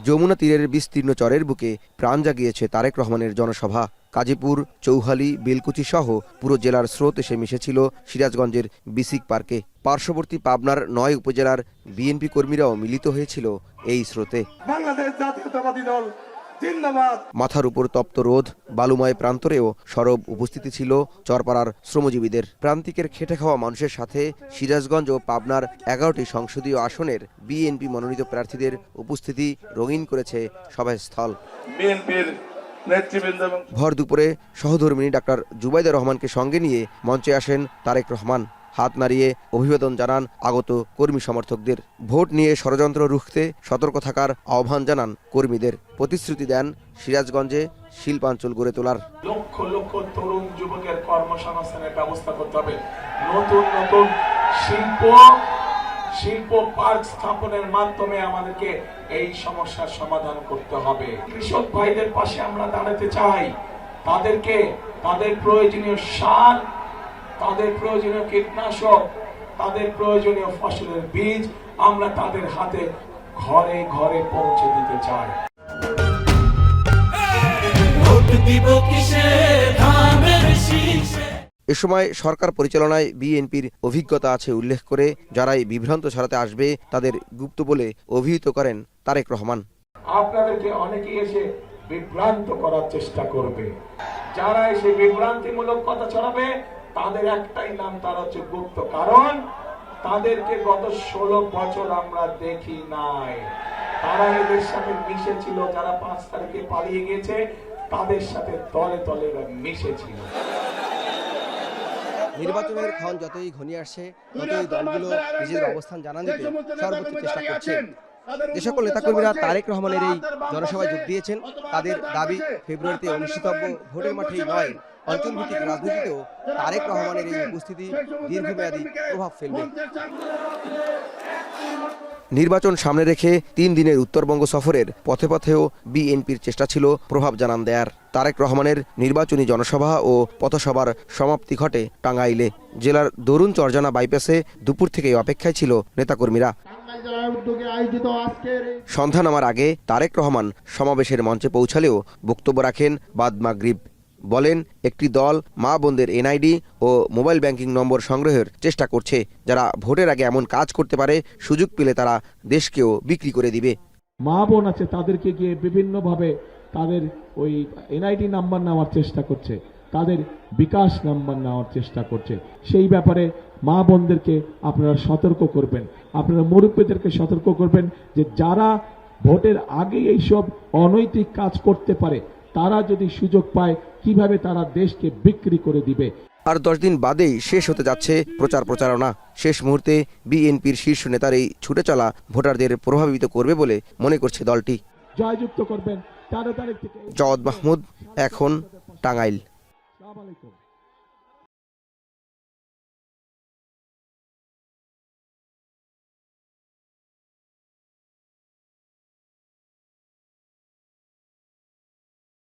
যমুনা তীরের বিস্তীর্ণ চরের বুকে প্রাণ জাগিয়েছে তারেক রহমানের জনসভা। কাজীপুর, চৌহালি, বেলকুচি সহ পুরো জেলার স্রোত এসে মিশেছিল সিরাজগঞ্জের বিসিক পার্কে। পার্শ্ববর্তী পাবনার ৯ উপজেলার বিএনপি কর্মীরাও মিলিত হয়েছিল এই স্রোতে। বাংলাদেশ জাতীয়তাবাদী দল জিন্দাবাদ। মাথার উপর তপ্ত রোদ, বালুময় প্রান্তরেও সরব উপস্থিতি ছিল চরপাড়ার শ্রমজীবীদের। প্রান্তিকের খেটে খাওয়া মানুষের সাথে সিরাজগঞ্জ ও পাবনার ১১টি সংসদীয় আসনের বিএনপি মনোনীত প্রার্থীদের উপস্থিতি রঙিন করেছে সভাস্থল। বিএনপির নেতৃবৃন্দ ভর দুপুরে সহধর্মিনী ডাক্তার জুবাইদা রহমানকে সঙ্গে নিয়ে মঞ্চে আসেন তারেক রহমান। হাত নাড়িয়ে অভিবাদন জানান আগত কর্মী সমর্থকদের। ভোট নিয়ে ষড়যন্ত্র রুখতে সতর্ক থাকার আহ্বান জানান কর্মীদের। প্রতিশ্রুতি দেন সিরাজগঞ্জে শিল্পাঞ্চল গড়ে তোলার। লক্ষ লক্ষ তরুণ যুবকের কর্মসংস্থানের ব্যবস্থা করতে হবে। নতুন নতুন শিল্প পার্ক স্থাপনের মাধ্যমে আমাদেরকে এই সমস্যার সমাধান করতে হবে। কৃষক ভাইদের পাশে আমরা দাঁড়াতে চাই। তাদেরকে তাদের প্রয়োজনীয় সার, তাদের প্রয়োজনীয় কীটনাশক, তাদের প্রয়োজনীয় ফসলের বীজ আমরা তাদের হাতে ঘরে ঘরে পৌঁছে দিতে চাই। এ সময় সরকার পরিচালনায় বিএনপির অভিজ্ঞতা আছে উল্লেখ করে যারাই বিভ্রান্ত ছড়াতে আসবে তাদের গুপ্ত বলে অভিহিত করেন তারেক রহমান। আপনাদেরকে অনেকে এসে বিভ্রান্ত করার চেষ্টা করবে। যারা এসে বিভ্রান্তিমূলক কথা ছড়াবে তাদের একটাই নাম, তারা হচ্ছে গুপ্ত। কারণ তাদেরকে গত 16 বছর আমরা দেখি নাই। তারা এদের সাথে মিশেছিল। যারা 5 তারিখে পালিয়ে গেছে তাদের সাথে তলে তলে মিশেছিল। নির্বাচনের ক্ষণ যতই ঘনিয়ে আসছে ততই দলগুলো নিজেদের অবস্থান জানান দিতে সর্বোচ্চ চেষ্টা করছে। যে সকল নেতাকর্মীরা তারেক রহমানের এই জনসভায় যোগ দিয়েছেন তাদের দাবি ফেব্রুয়ারিতে অনুষ্ঠিতব্য ভোটের মাঠেই নয়, অঞ্চলভিত্তিক রাজনীতিতেও তারেক রহমানের এই উপস্থিতি দীর্ঘমেয়াদী প্রভাব ফেলবে। নির্বাচন সামনে রেখে 3 দিনের উত্তরবঙ্গ সফরের পথে পথেও বিএনপির চেষ্টা ছিল প্রভাব জানান দেয়ার। তারেক রহমানের নির্বাচনী জনসভা ও পথসভার সমাপ্তি ঘটে টাঙ্গাইলে। জেলার দরুন চরজানা বাইপাসে দুপুর থেকেই অপেক্ষায় ছিল নেতাকর্মীরা। সন্ধ্যা নামার আগে তারেক রহমান সমাবেশের মঞ্চে পৌঁছালেও বক্তব্য রাখেন বাদ মাগরিব। বলেন একটি দল মা বোনদের এনআইডি ও মোবাইল ব্যাংকিং নম্বর সংগ্রহের চেষ্টা করছে। যারা ভোটের আগে এমন কাজ করতে পারে সুযোগ পেলে তারা দেশকেও বিক্রি করে দিবে। মা বোন আছে তাদেরকে গিয়ে বিভিন্নভাবে তাদের ওই এনআইডি নাম্বার নেওয়ার চেষ্টা করছে, তাদের বিকাশ নাম্বার নেওয়ার চেষ্টা করছে। সেই ব্যাপারে মা বোনদেরকে আপনারা সতর্ক করবেন, আপনারা মুরব্বীদেরকে সতর্ক করবেন যে যারা ভোটের আগে এইসব অনৈতিক কাজ করতে পারে তারা যদি সুযোগ পায় কিভাবে তারা দেশকে বিক্রি করে দিবে। আর 10 দিন বাদেই শেষ হতে যাচ্ছে প্রচারণা। শেষ মুহূর্তে বিএনপির শীর্ষ নেতার এই ছুটে চলা ভোটারদের প্রভাবিত করবে বলে মনে করছে দলটি। জয়যুক্ত করবেন 13 তারিখ থেকে। জওয়াদ মাহমুদ, এখন, টাঙ্গাইল।